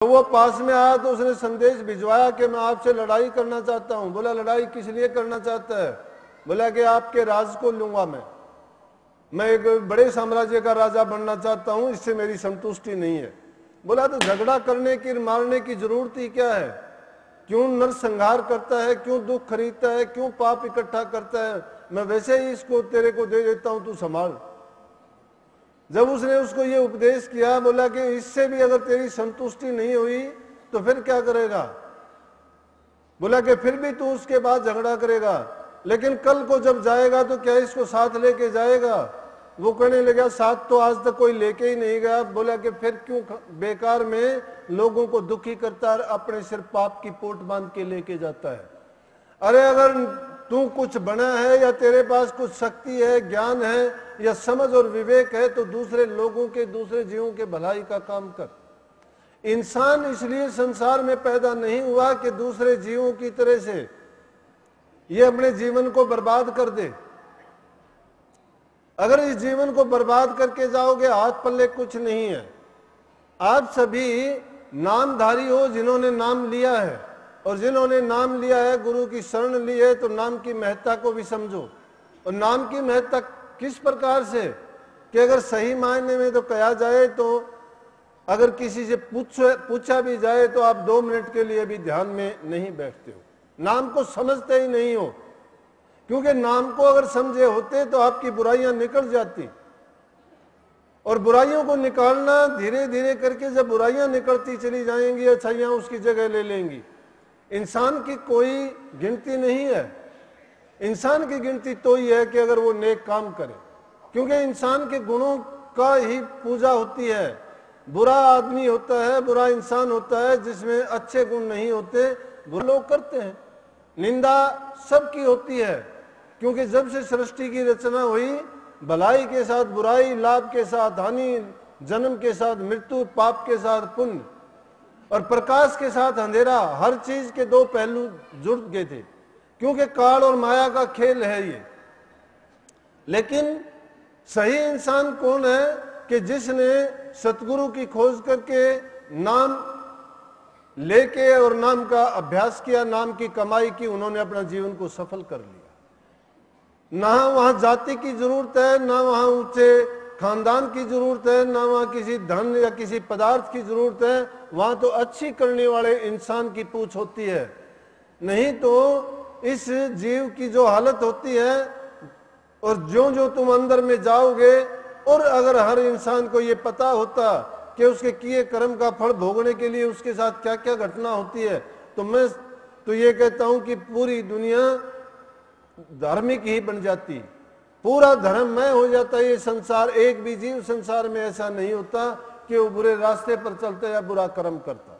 वो पास में आया तो उसने संदेश भिजवाया कि मैं आपसे लड़ाई करना चाहता हूं। बोला लड़ाई किस लिए करना चाहता है? बोला कि आपके राज को लूंगा मैं एक बड़े साम्राज्य का राजा बनना चाहता हूं, इससे मेरी संतुष्टि नहीं है। बोला तो झगड़ा करने की मारने की जरूरत ही क्या है? क्यों नरसंहार करता है, क्यों दुख खरीदता है, क्यों पाप इकट्ठा करता है? मैं वैसे ही इसको तेरे को दे देता हूं, तू संभाल। जब उसने उसको ये उपदेश किया, बोला कि इससे भी अगर तेरी संतुष्टि नहीं हुई तो फिर क्या करेगा? बोला कि फिर भी तू उसके बाद झगड़ा करेगा, लेकिन कल को जब जाएगा तो क्या इसको साथ लेके जाएगा? वो कहने लगा साथ तो आज तक कोई लेके ही नहीं गया। बोला कि फिर क्यों बेकार में लोगों को दुखी करता है, अपने सिर पाप की पोट बांध के लेके जाता है। अरे अगर तू कुछ बना है या तेरे पास कुछ शक्ति है, ज्ञान है या समझ और विवेक है, तो दूसरे लोगों के, दूसरे जीवों के भलाई का काम कर। इंसान इसलिए संसार में पैदा नहीं हुआ कि दूसरे जीवों की तरह से ये अपने जीवन को बर्बाद कर दे। अगर इस जीवन को बर्बाद करके जाओगे, हाथ पल्ले कुछ नहीं है। आप सभी नामधारी हो जिन्होंने नाम लिया है, और जिन्होंने नाम लिया है, गुरु की शरण ली है, तो नाम की महत्ता को भी समझो। और नाम की महत्ता किस प्रकार से कि अगर सही मायने में तो कहा जाए तो अगर किसी से पूछा भी जाए तो आप 2 मिनट के लिए भी ध्यान में नहीं बैठते हो, नाम को समझते ही नहीं हो। क्योंकि नाम को अगर समझे होते तो आपकी बुराइयां निकल जाती, और बुराइयों को निकालना धीरे धीरे करके जब बुराइयां निकलती चली जाएंगी, अच्छाइयां उसकी जगह ले लेंगी। इंसान की कोई गिनती नहीं है। इंसान की गिनती तो ही है कि अगर वो नेक काम करे, क्योंकि इंसान के गुणों का ही पूजा होती है। बुरा आदमी होता है, बुरा इंसान होता है जिसमें अच्छे गुण नहीं होते, बुरे लोग करते हैं। निंदा सबकी होती है, क्योंकि जब से सृष्टि की रचना हुई, भलाई के साथ बुराई, लाभ के साथ हानि, जन्म के साथ मृत्यु, पाप के साथ पुण्य और प्रकाश के साथ अंधेरा, हर चीज के 2 पहलू जुड़ गए थे, क्योंकि काल और माया का खेल है ये। लेकिन सही इंसान कौन है कि जिसने सतगुरु की खोज करके नाम लेके और नाम का अभ्यास किया, नाम की कमाई की, उन्होंने अपना जीवन को सफल कर लिया। ना वहां जाति की जरूरत है, ना वहां ऊंचे खानदान की जरूरत है, ना वहां किसी धन या किसी पदार्थ की जरूरत है। वहां तो अच्छी करने वाले इंसान की पूछ होती है। नहीं तो इस जीव की जो हालत होती है, और जो जो तुम अंदर में जाओगे, और अगर हर इंसान को ये पता होता कि उसके किए कर्म का फल भोगने के लिए उसके साथ क्या क्या घटना होती है, तो मैं तो ये कहता हूं कि पूरी दुनिया धार्मिक ही बन जाती, पूरा धर्ममय हो जाता। ये संसार, एक भी जीव संसार में ऐसा नहीं होता कि वो बुरे रास्ते पर चलता या बुरा कर्म करता।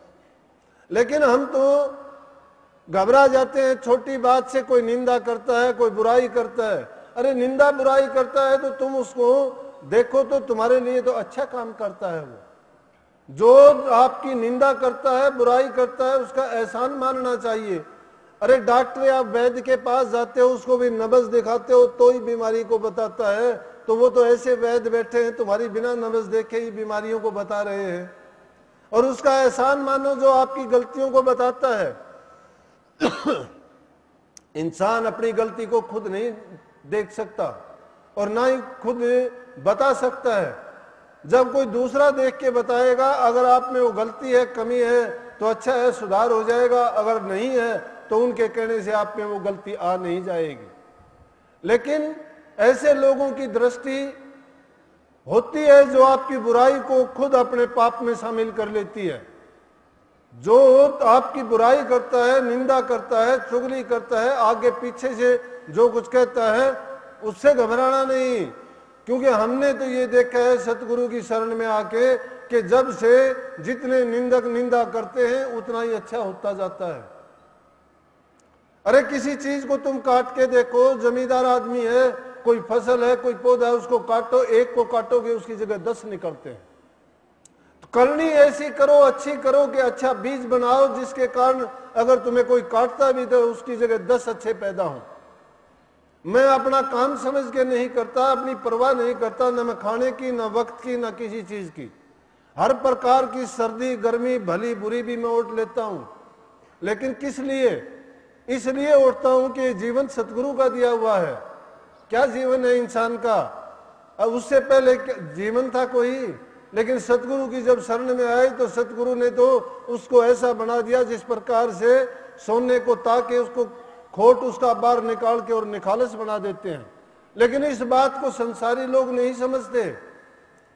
लेकिन हम तो घबरा जाते हैं, छोटी बात से कोई निंदा करता है, कोई बुराई करता है। अरे निंदा बुराई करता है तो तुम उसको देखो तो तुम्हारे लिए तो अच्छा काम करता है। वो जो आपकी निंदा करता है, बुराई करता है, उसका एहसान मानना चाहिए। अरे डॉक्टर या वैद्य के पास जाते हो, उसको भी नब्ज दिखाते हो तो ही बीमारी को बताता है, तो वो तो ऐसे वैद्य बैठे हैं तुम्हारी बिना नब्ज देखे ही बीमारियों को बता रहे हैं। और उसका एहसान मानो जो आपकी गलतियों को बताता है। इंसान अपनी गलती को खुद नहीं देख सकता और ना ही खुद बता सकता है। जब कोई दूसरा देख के बताएगा, अगर आप में वो गलती है, कमी है, तो अच्छा है, सुधार हो जाएगा। अगर नहीं है तो उनके कहने से आप में वो गलती आ नहीं जाएगी। लेकिन ऐसे लोगों की दृष्टि होती है जो आपकी बुराई को खुद अपने पाप में शामिल कर लेती है। जो आपकी बुराई करता है, निंदा करता है, चुगली करता है, आगे पीछे से जो कुछ कहता है, उससे घबराना नहीं। क्योंकि हमने तो ये देखा है सतगुरु की शरण में आके कि जब से जितने निंदक निंदा करते हैं उतना ही अच्छा होता जाता है। अरे किसी चीज को तुम काट के देखो, जमींदार आदमी है, कोई फसल है, कोई पौधा है, उसको काटो, एक को काटोगे उसकी जगह 10 निकलते हैं। तो करनी ऐसी करो, अच्छी करो कि अच्छा बीज बनाओ, जिसके कारण अगर तुम्हें कोई काटता भी तो उसकी जगह 10 अच्छे पैदा हो। मैं अपना काम समझ के नहीं करता, अपनी परवाह नहीं करता, न मैं खाने की, न वक्त की, न किसी चीज की। हर प्रकार की सर्दी गर्मी भली बुरी भी मैं उठ लेता हूं, लेकिन किस लिए? इसलिए उठता हूं कि जीवन सतगुरु का दिया हुआ है। क्या जीवन है इंसान का? अब उससे पहले जीवन था कोई, लेकिन सतगुरु की जब शरण में आए तो सतगुरु ने तो उसको ऐसा बना दिया जिस प्रकार से सोने को ताके उसको खोट उसका बार निकाल के और निखालस बना देते हैं। लेकिन इस बात को संसारी लोग नहीं समझते।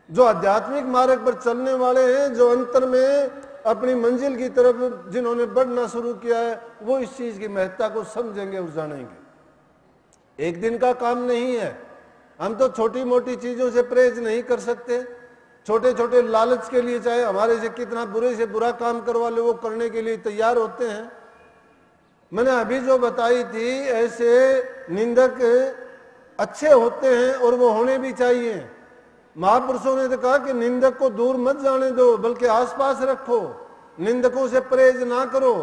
जो आध्यात्मिक मार्ग पर चलने वाले हैं, जो अंतर में अपनी मंजिल की तरफ जिन्होंने बढ़ना शुरू किया है, वो इस चीज की महत्ता को समझेंगे और जानेंगे। एक दिन का काम नहीं है। हम तो छोटी मोटी चीजों से परहेज नहीं कर सकते। छोटे छोटे लालच के लिए चाहे हमारे से कितना बुरे से बुरा काम करवा ले, वो करने के लिए तैयार होते हैं। मैंने अभी जो बताई थी, ऐसे निंदक अच्छे होते हैं और वो होने भी चाहिए। महापुरुषों ने तो कहा कि निंदक को दूर मत जाने दो, बल्कि आसपास रखो, निंदकों से परहेज ना करो।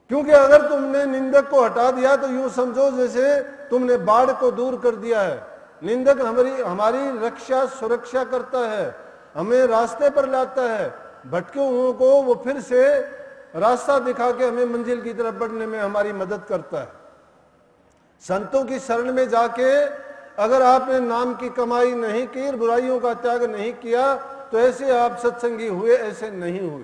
क्योंकि अगर तुमने निंदक को हटा दिया तो यूं समझो जैसे तुमने बाढ़ को दूर कर दिया है। निंदक हमारी रक्षा सुरक्षा करता है, हमें रास्ते पर लाता है। भटके हुओं को वो फिर से रास्ता दिखा के हमें मंजिल की तरफ बढ़ने में हमारी मदद करता है। संतों की शरण में जाके अगर आपने नाम की कमाई नहीं की, बुराइयों का त्याग नहीं किया, तो ऐसे आप सत्संगी हुए, ऐसे नहीं हुए।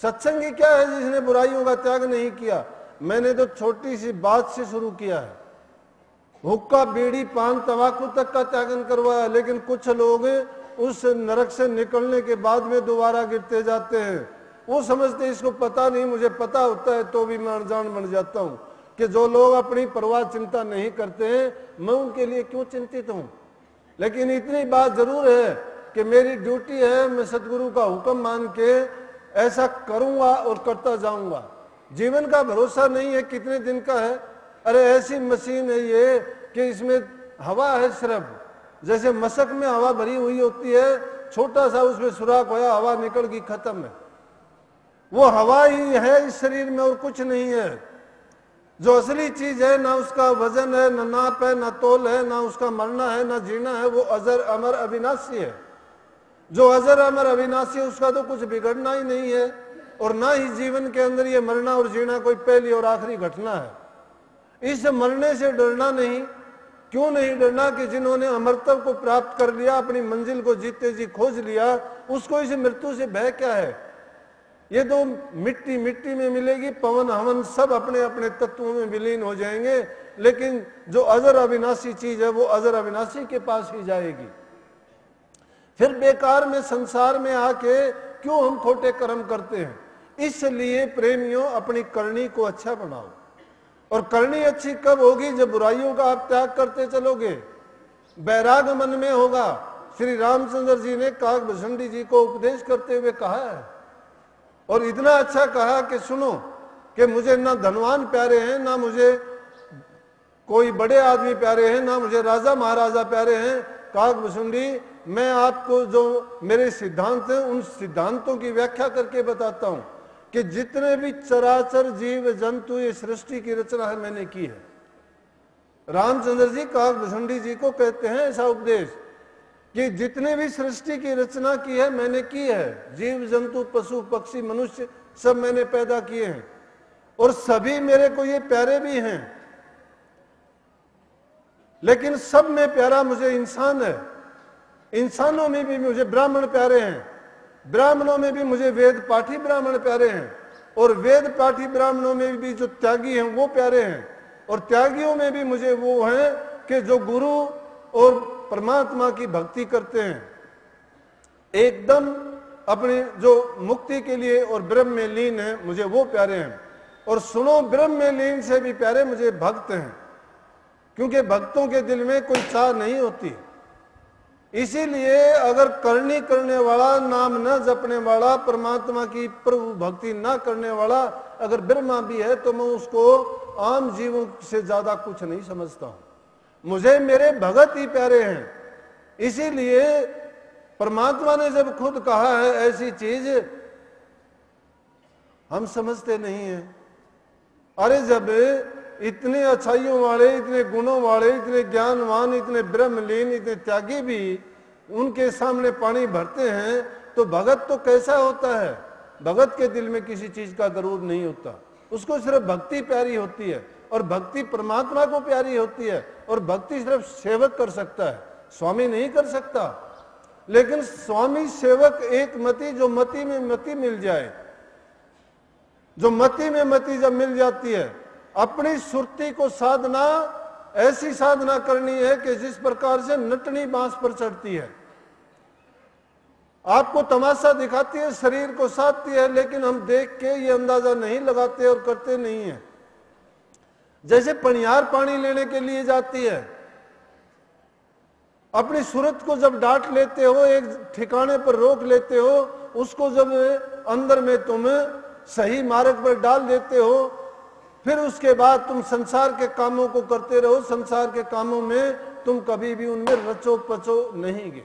सत्संगी क्या है जिसने बुराइयों का त्याग नहीं किया? मैंने तो छोटी सी बात से शुरू किया है, हुक्का बीड़ी पान तंबाकू तक का त्यागन करवाया। लेकिन कुछ लोग उस नरक से निकलने के बाद में दोबारा गिरते जाते हैं। वो समझते इसको पता नहीं, मुझे पता होता है तो भी मैं अनजान बन जाता हूं कि जो लोग अपनी परवाह चिंता नहीं करते हैं, मैं उनके लिए क्यों चिंतित हूं। लेकिन इतनी बात जरूर है कि मेरी ड्यूटी है, मैं सतगुरु का हुक्म मान के ऐसा करूंगा और करता जाऊंगा। जीवन का भरोसा नहीं है कितने दिन का है। अरे ऐसी मशीन है ये कि इसमें हवा है सिर्फ, जैसे मशक में हवा भरी हुई होती है, छोटा सा उसमें सुराख होया, हवा निकल गई, खत्म है। वो हवा ही है इस शरीर में और कुछ नहीं है। जो असली चीज है, ना उसका वजन है, ना नाप है, ना तोल है, ना उसका मरना है, ना जीना है, वो अजर अमर अविनाशी है। जो अजर अमर अविनाशी है उसका तो कुछ बिगड़ना ही नहीं है, और ना ही जीवन के अंदर ये मरना और जीना कोई पहली और आखिरी घटना है। इस मरने से डरना नहीं। क्यों नहीं डरना? कि जिन्होंने अमरत्व को प्राप्त कर लिया, अपनी मंजिल को जीते जी खोज लिया, उसको इस मृत्यु से भय क्या है? ये तो मिट्टी मिट्टी में मिलेगी, पवन हवन सब अपने अपने तत्वों में विलीन हो जाएंगे, लेकिन जो अजर अविनाशी चीज है वो अजर अविनाशी के पास ही जाएगी। फिर बेकार में संसार में आके क्यों हम खोटे कर्म करते हैं? इसलिए प्रेमियों, अपनी करनी को अच्छा बनाओ। और करनी अच्छी कब होगी? जब बुराइयों का आप त्याग करते चलोगे, बैराग मन में होगा। श्री रामचंद्र जी ने काकभूषणी जी को उपदेश करते हुए कहा है, और इतना अच्छा कहा कि सुनो, कि मुझे ना धनवान प्यारे हैं, ना मुझे कोई बड़े आदमी प्यारे हैं, ना मुझे राजा महाराजा प्यारे हैं। काकभूषणी, मैं आपको जो मेरे सिद्धांत हैं उन सिद्धांतों की व्याख्या करके बताता हूं कि जितने भी चराचर जीव जंतु ये सृष्टि की रचना है मैंने की है। रामचंद्र जी काकभूषणी जी को कहते हैं ऐसा उपदेश कि जितने भी सृष्टि की रचना की है मैंने की है। जीव जंतु पशु पक्षी मनुष्य सब मैंने पैदा किए हैं, और सभी मेरे को ये प्यारे भी हैं। लेकिन सब में प्यारा मुझे इंसान है। इंसानों में भी मुझे ब्राह्मण प्यारे हैं, ब्राह्मणों में भी मुझे वेद पाठी ब्राह्मण प्यारे हैं, और वेद पाठी ब्राह्मणों में भी जो त्यागी हैं वो प्यारे हैं, और त्यागियों में भी मुझे वो हैं कि जो गुरु और परमात्मा की भक्ति करते हैं, एकदम अपने जो मुक्ति के लिए और ब्रह्म में लीन है, मुझे वो प्यारे हैं। और सुनो, ब्रह्म में लीन से भी प्यारे मुझे भक्त हैं, क्योंकि भक्तों के दिल में कोई चाह नहीं होती। इसीलिए अगर करनी करने वाला, नाम न जपने वाला, परमात्मा की प्रभु भक्ति न करने वाला अगर ब्रह्मा भी है, तो मैं उसको आम जीवों से ज्यादा कुछ नहीं समझता हूं। मुझे मेरे भगत ही प्यारे हैं। इसीलिए परमात्मा ने जब खुद कहा है ऐसी चीज, हम समझते नहीं है। अरे जब इतने अच्छाइयों वाले, इतने गुणों वाले, इतने ज्ञानवान, इतने ब्रह्मलीन, इतने त्यागी भी उनके सामने पानी भरते हैं, तो भगत तो कैसा होता है? भगत के दिल में किसी चीज का गरूर नहीं होता, उसको सिर्फ भक्ति प्यारी होती है, और भक्ति परमात्मा को प्यारी होती है, और भक्ति सिर्फ सेवक कर सकता है, स्वामी नहीं कर सकता। लेकिन स्वामी सेवक एक मति, जो मति में मति मिल जाए, जो मति में मति जब मिल जाती है, अपनी सुरती को साधना ऐसी साधना करनी है कि जिस प्रकार से नटनी बांस पर चढ़ती है, आपको तमाशा दिखाती है, शरीर को साधती है, लेकिन हम देख के ये अंदाजा नहीं लगाते और करते नहीं है। जैसे पनियार पानी लेने के लिए जाती है, अपनी सूरत को जब डांट लेते हो, एक ठिकाने पर रोक लेते हो, उसको जब अंदर में तुम सही मार्ग पर डाल देते हो, फिर उसके बाद तुम संसार के कामों को करते रहो। संसार के कामों में तुम कभी भी उनमें रचो पचो नहीं गे,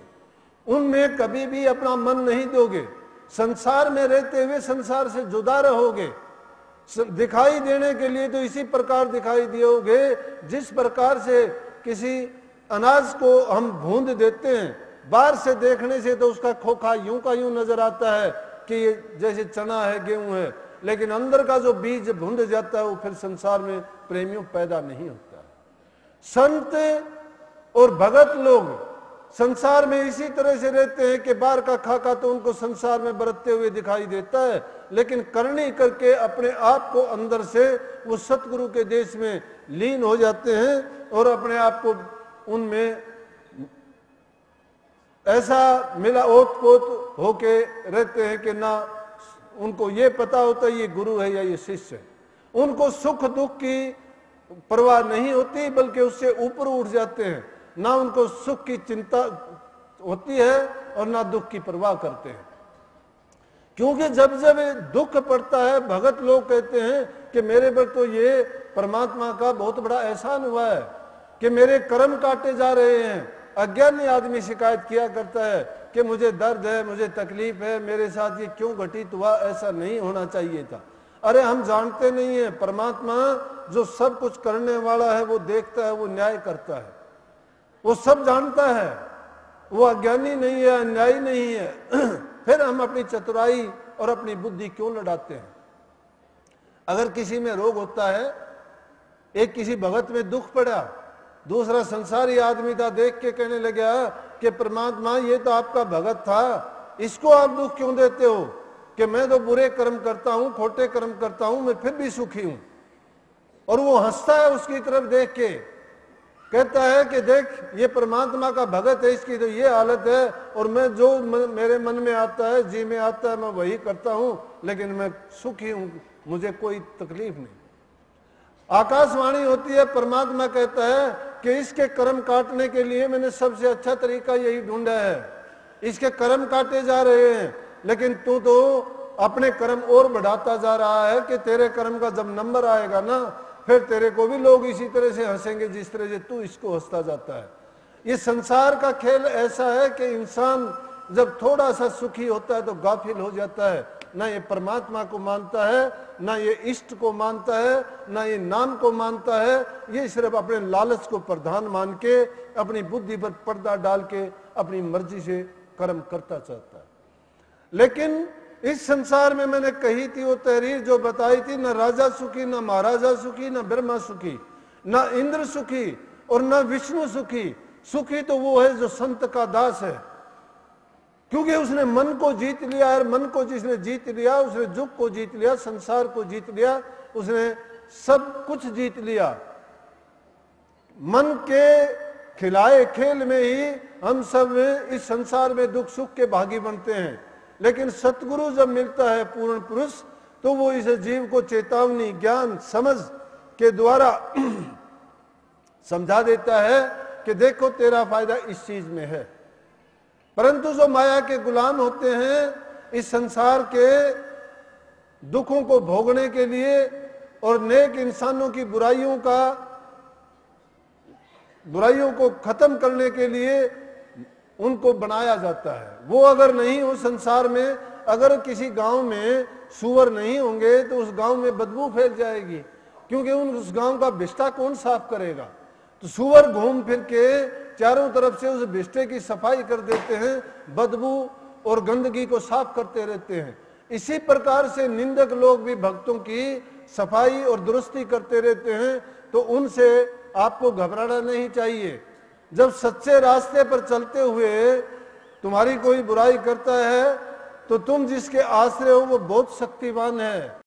उनमें कभी भी अपना मन नहीं दोगे। संसार में रहते हुए संसार से जुदा रहोगे। दिखाई देने के लिए तो इसी प्रकार दिखाई दियोगे जिस प्रकार से किसी अनाज को हम भूंद देते हैं, बाहर से देखने से तो उसका खोखा यूं का यूं नजर आता है कि ये जैसे चना है, गेहूं है, लेकिन अंदर का जो बीज भूंद जाता है वो फिर संसार में प्रेमियों पैदा नहीं होता। संत और भगत लोग संसार में इसी तरह से रहते हैं कि बाहर का खाका तो उनको संसार में बरतते हुए दिखाई देता है, लेकिन करनी करके अपने आप को अंदर से वो सतगुरु के देश में लीन हो जाते हैं और अपने आप को उनमें ऐसा मिला ओत पोत होके रहते हैं कि ना उनको ये पता होता ये गुरु है या ये शिष्य है। उनको सुख दुख की परवाह नहीं होती, बल्कि उससे ऊपर उठ जाते हैं। ना उनको सुख की चिंता होती है और ना दुख की परवाह करते हैं, क्योंकि जब जब दुख पड़ता है, भगत लोग कहते हैं कि मेरे पर तो ये परमात्मा का बहुत बड़ा एहसान हुआ है कि मेरे कर्म काटे जा रहे हैं। अज्ञानी आदमी शिकायत किया करता है कि मुझे दर्द है, मुझे तकलीफ है, मेरे साथ ये क्यों घटित हुआ, ऐसा नहीं होना चाहिए था। अरे हम जानते नहीं है, परमात्मा जो सब कुछ करने वाला है वो देखता है, वो न्याय करता है, वो सब जानता है, वो अज्ञानी नहीं है, अन्यायी नहीं है। फिर हम अपनी चतुराई और अपनी बुद्धि क्यों लड़ाते हैं? अगर किसी में रोग होता है, एक किसी भगत में दुख पड़ा, दूसरा संसारी आदमी था, देख के कहने लगा कि परमात्मा ये तो आपका भगत था, इसको आप दुख क्यों देते हो कि मैं तो बुरे कर्म करता हूं, खोटे कर्म करता हूं, मैं फिर भी सुखी हूं। और वो हंसता है उसकी तरफ देख के, कहता है कि देख ये परमात्मा का भगत है, इसकी तो ये हालत है, और मैं जो मेरे मन में आता है, जी में आता है, मैं वही करता हूं, लेकिन मैं सुखी हूं, मुझे कोई तकलीफ नहीं। आकाशवाणी होती है, परमात्मा कहता है कि इसके कर्म काटने के लिए मैंने सबसे अच्छा तरीका यही ढूंढा है, इसके कर्म काटे जा रहे हैं, लेकिन तू तो अपने कर्म और बढ़ाता जा रहा है कि तेरे कर्म का जब नंबर आएगा ना, फिर तेरे को भी लोग इसी तरह से हंसेंगे जिस तरह से तू इसको हंसता जाता है। ये संसार का खेल ऐसा है कि इंसान जब थोड़ा सा सुखी होता है तो गाफिल हो जाता है, ना ये परमात्मा को मानता है, ना ये इष्ट को मानता है, ना ये नाम को मानता है, ये सिर्फ अपने लालच को प्रधान मान के अपनी बुद्धि पर पर्दा डाल के अपनी मर्जी से कर्म करता चाहता है। लेकिन इस संसार में मैंने कही थी वो तहरीर जो बताई थी, न राजा सुखी, न महाराजा सुखी, न ब्रह्मा सुखी, न इंद्र सुखी और न विष्णु सुखी। सुखी तो वो है जो संत का दास है, क्योंकि उसने मन को जीत लिया है। मन को जिसने जीत लिया, उसने जुग को जीत लिया, संसार को जीत लिया, उसने सब कुछ जीत लिया। मन के खिलाए खेल में ही हम सब इस संसार में दुख सुख के भागी बनते हैं। लेकिन सतगुरु जब मिलता है पूर्ण पुरुष, तो वो इस जीव को चेतावनी, ज्ञान, समझ के द्वारा समझा देता है कि देखो तेरा फायदा इस चीज में है। परंतु जो माया के गुलाम होते हैं, इस संसार के दुखों को भोगने के लिए और नेक इंसानों की बुराइयों को खत्म करने के लिए उनको बनाया जाता है। वो अगर नहीं हो संसार में, अगर किसी गांव में सूअर नहीं होंगे तो उस गांव में बदबू फैल जाएगी, क्योंकि उस गांव का बिस्टा कौन साफ करेगा। तो सूअर घूम फिर के चारों तरफ से उस बिस्टे की सफाई कर देते हैं, बदबू और गंदगी को साफ करते रहते हैं। इसी प्रकार से निंदक लोग भी भक्तों की सफाई और दुरुस्ती करते रहते हैं, तो उनसे आपको घबराना नहीं चाहिए। जब सच्चे रास्ते पर चलते हुए तुम्हारी कोई बुराई करता है, तो तुम जिसके आश्रय हो वो बहुत शक्तिवान है।